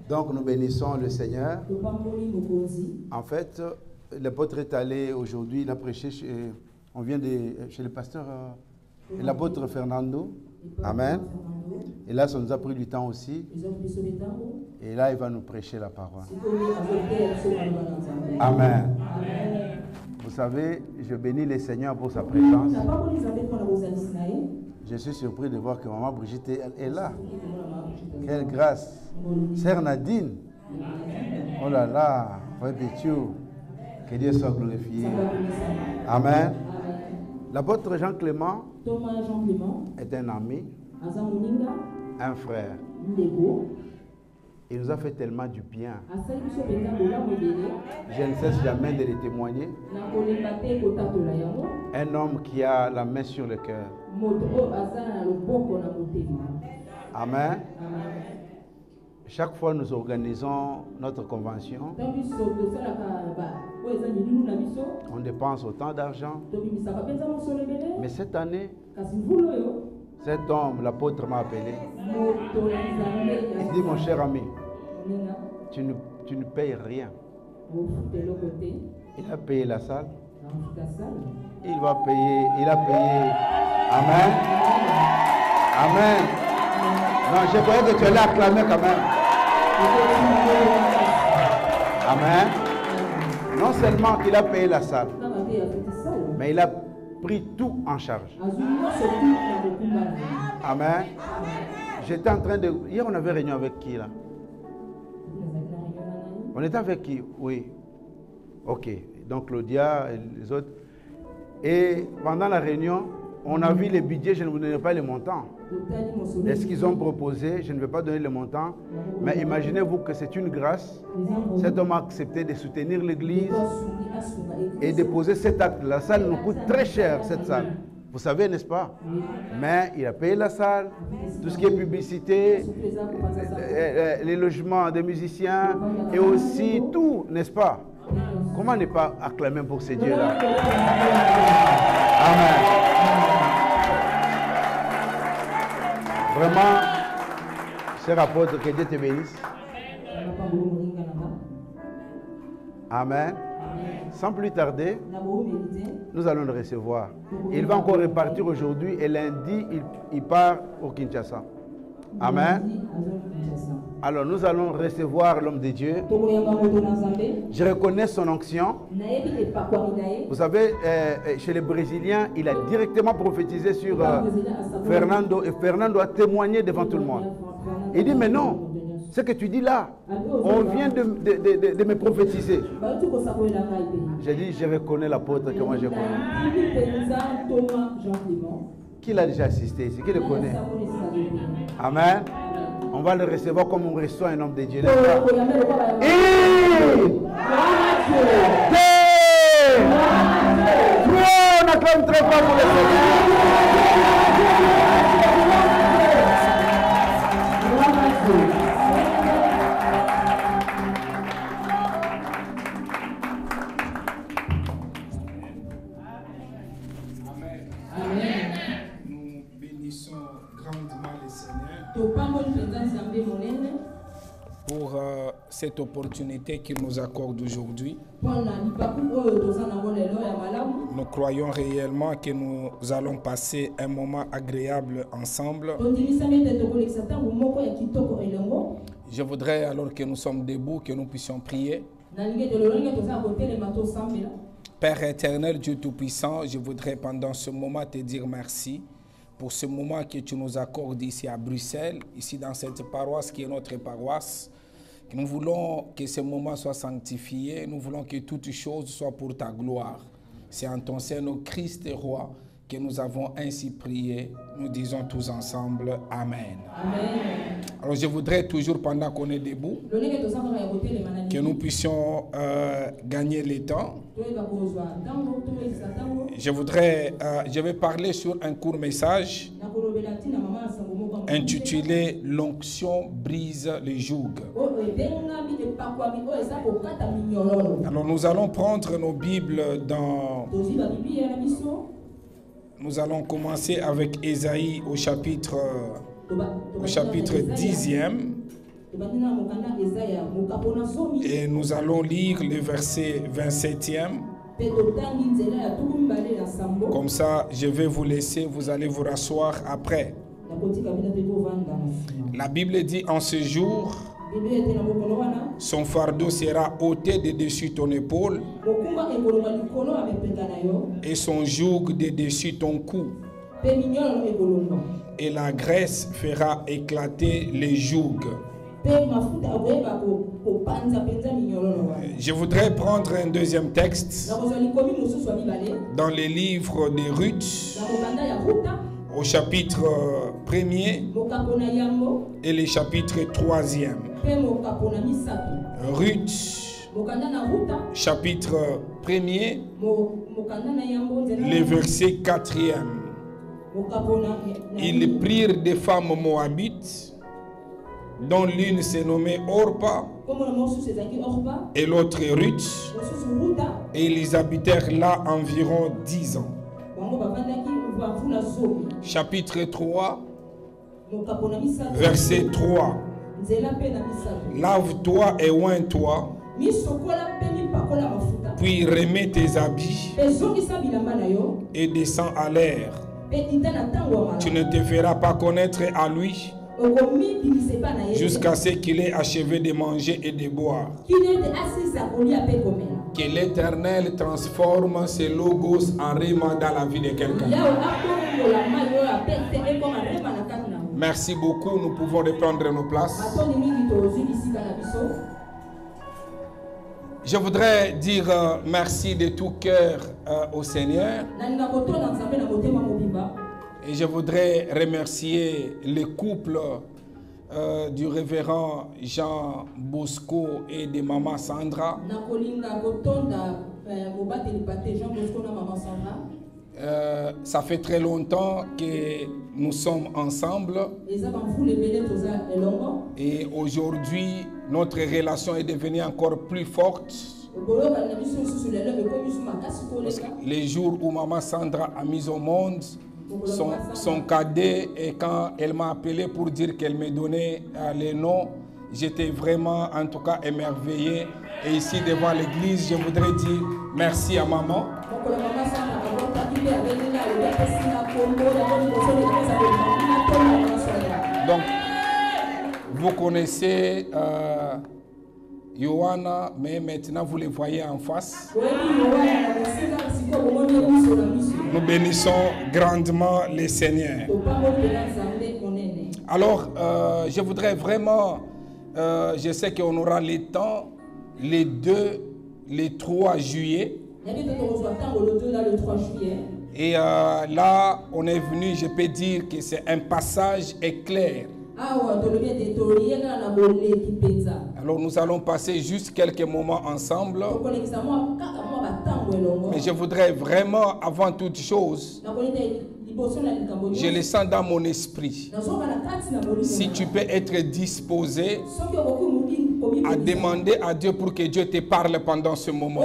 Donc nous bénissons le Seigneur. En fait, l'apôtre est allé aujourd'hui, il a prêché on vient chez le pasteur, l'apôtre Fernando. Amen. Et là, ça nous a pris du temps aussi. Et là, il va nous prêcher la parole. Amen. Vous savez, je bénis le Seigneur pour sa présence. Je suis surpris de voir que maman Brigitte est là. Quelle grâce. Sœur Nadine. Oh là là. Que Dieu soit glorifié. Amen. L'apôtre Jean Clément est un ami, un frère. Il nous a fait tellement du bien. Je ne cesse jamais de le témoigner. Un homme qui a la main sur le cœur. Amen. Chaque fois nous organisons notre convention, on dépense autant d'argent. Mais cette année, cet homme, l'apôtre, m'a appelé. Il dit, mon cher ami, tu ne payes rien. Il a payé la salle. Il va payer, il a payé. Amen. Amen. Non, je croyais que tu allais acclamer quand même. Amen. Non seulement qu'il a payé la salle, mais il a pris tout en charge. Amen. J'étais en train de... Hier, on avait réunion avec qui là? On était avec qui? Oui. Ok. Donc Claudia et les autres. Et pendant la réunion, on a vu les budgets, je ne vous donnerai pas les montants. De ce qu'ils ont proposé, je ne vais pas donner le montant. Mais imaginez-vous que c'est une grâce. Cet homme a accepté de soutenir l'église et de poser cet acte. La salle nous coûte très cher, cette salle. Vous savez, n'est-ce pas? Mais il a payé la salle, tout ce qui est publicité, les logements des musiciens et aussi tout, n'est-ce pas? Comment ne pas acclamer pour ces dieux-là? Amen. Vraiment, cher apôtre, que Dieu te bénisse. Amen. Sans plus tarder, nous allons le recevoir. Il va encore repartir aujourd'hui et lundi, il part au Kinshasa. Amen. Alors nous allons recevoir l'homme de Dieu. Je reconnais son onction. Vous savez, chez les Brésiliens, il a directement prophétisé sur Fernando et Fernando a témoigné devant tout le monde. Il dit, mais non, ce que tu dis là, on vient de me prophétiser. J'ai dit, je reconnais l'apôtre que moi je connais. Qui l'a déjà assisté ici? Qui le connaît? Amen. On va le recevoir comme on reçoit un homme de Dieu. On acclame très fort pour le Seigneur. Pour cette opportunité qu'il nous accorde aujourd'hui. Nous croyons réellement que nous allons passer un moment agréable ensemble. Je voudrais, alors que nous sommes debout, que nous puissions prier. Père éternel, Dieu Tout-Puissant, je voudrais pendant ce moment te dire merci pour ce moment que tu nous accordes ici à Bruxelles, ici dans cette paroisse qui est notre paroisse. Nous voulons que ce moment soit sanctifié, nous voulons que toutes choses soient pour ta gloire. C'est en ton sein, notre Christ et Roi, que nous avons ainsi prié. Nous disons tous ensemble Amen. Amen. Alors je voudrais toujours, pendant qu'on est debout, que nous puissions gagner le temps. Je vais parler sur un court message intitulé « L'onction brise les jougs ». Alors nous allons prendre nos Bibles dans... Nous allons commencer avec Ésaïe au chapitre 10e. Et nous allons lire le verset 27e. Comme ça, je vais vous laisser, vous allez vous rasseoir après. La Bible dit, en ce jour, son fardeau sera ôté de dessus ton épaule et son joug de dessus ton cou. Et la graisse fera éclater les jougs. Je voudrais prendre un deuxième texte dans les livres de Ruth, au chapitre 1er et le chapitre 3e. Ruth, chapitre 1er, le verset 4e. Ils prirent des femmes moabites, dont l'une se nommait Orpa et l'autre Ruth, et ils habitèrent là environ 10 ans. Chapitre 3, verset 3. Lave-toi et oins-toi, puis remets tes habits et descends à l'air. Tu ne te feras pas connaître à lui jusqu'à ce qu'il ait achevé de manger et de boire. Que l'Éternel transforme ses logos en rima dans la vie de quelqu'un. Merci beaucoup, nous pouvons reprendre nos places. Je voudrais dire merci de tout cœur au Seigneur. Et je voudrais remercier le couple du révérend Jean Bosco et de maman Sandra. Ça fait très longtemps que nous sommes ensemble. Et aujourd'hui, notre relation est devenue encore plus forte. Parce que les jours où maman Sandra a mis au monde son cadet, et quand elle m'a appelé pour dire qu'elle me donnait les noms, j'étais vraiment en tout cas émerveillé. Et ici devant l'église, je voudrais dire merci à maman. Donc, vous connaissez Johanna, mais maintenant vous les voyez en face. Nous bénissons grandement le Seigneur. Alors, je voudrais vraiment, je sais qu'on aura le temps, les 2, les 3 juillet. Et là, on est venu, je peux dire que c'est un passage éclair. Alors nous allons passer juste quelques moments ensemble. Mais je voudrais vraiment, avant toute chose, je le sens dans mon esprit. Si tu peux être disposé à demander à Dieu pour que Dieu te parle pendant ce moment.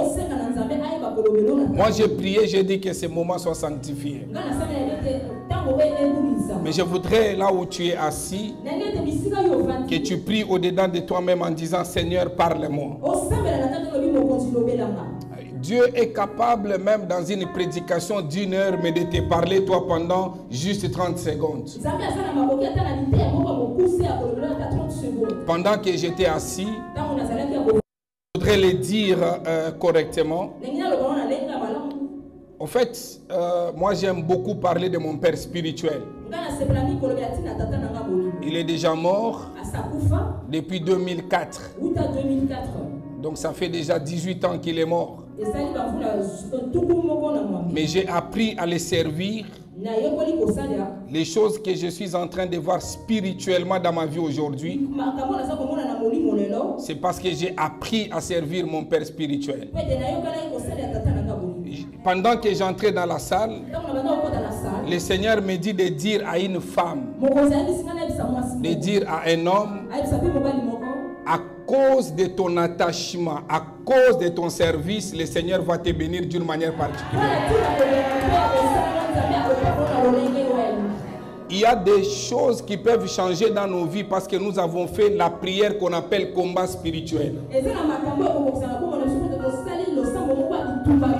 Moi j'ai prié, j'ai dit que ce moment soit sanctifié. Mais je voudrais, là où tu es assis, que tu pries au-dedans de toi-même en disant, Seigneur, parle-moi. Dieu est capable, même dans une prédication d'1 heure, mais de te parler toi pendant juste 30 secondes. Pendant que j'étais assis, je voudrais le dire correctement. En fait, moi j'aime beaucoup parler de mon père spirituel. Il est déjà mort depuis 2004. Donc ça fait déjà 18 ans qu'il est mort. Mais j'ai appris à le servir. Les choses que je suis en train de voir spirituellement dans ma vie aujourd'hui, c'est parce que j'ai appris à servir mon père spirituel. Pendant que j'entrais dans la salle, le Seigneur me dit de dire à une femme, de dire à un homme, à cause de ton attachement, à cause de ton service, le Seigneur va te bénir d'une manière particulière. Il y a des choses qui peuvent changer dans nos vies parce que nous avons fait la prière qu'on appelle combat spirituel.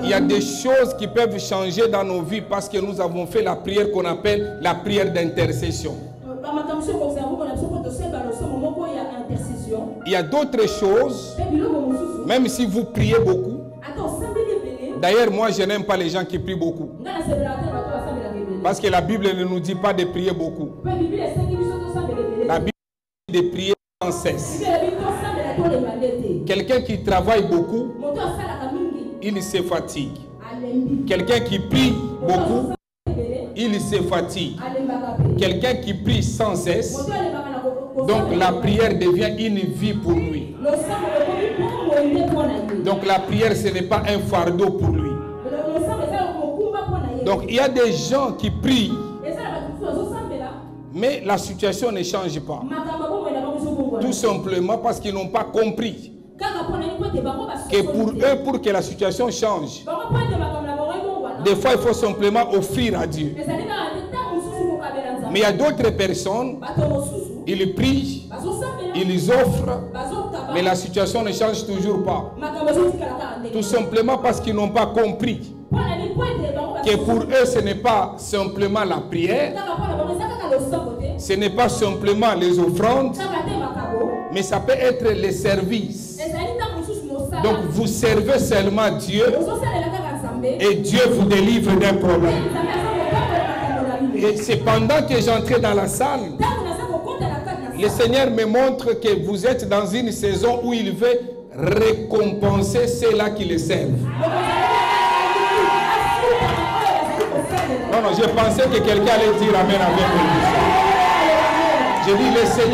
Il y a des choses qui peuvent changer dans nos vies parce que nous avons fait la prière qu'on appelle la prière d'intercession. Il y a d'autres choses, même si vous priez beaucoup. D'ailleurs, moi, je n'aime pas les gens qui prient beaucoup. Parce que la Bible ne nous dit pas de prier beaucoup. La Bible dit de prier sans cesse. Quelqu'un qui travaille beaucoup, il se fatigue. Quelqu'un qui prie beaucoup, il se fatigue. Quelqu'un qui prie sans cesse, donc la prière devient une vie pour lui. Donc la prière, ce n'est pas un fardeau pour lui. Donc il y a des gens qui prient, mais la situation ne change pas. Tout simplement parce qu'ils n'ont pas compris que pour eux, pour que la situation change, des fois il faut simplement offrir à Dieu. Mais il y a d'autres personnes, ils prient, ils offrent, mais la situation ne change toujours pas. Tout simplement parce qu'ils n'ont pas compris que pour eux ce n'est pas simplement la prière, ce n'est pas simplement les offrandes, mais ça peut être les services. Donc vous servez seulement Dieu et Dieu vous délivre d'un problème. Et c'est pendant que j'entrais dans la salle, le Seigneur me montre que vous êtes dans une saison où il veut récompenser ceux-là qui le servent. Non, je pensais que quelqu'un allait dire Amen avec moi. Je dis, le Seigneur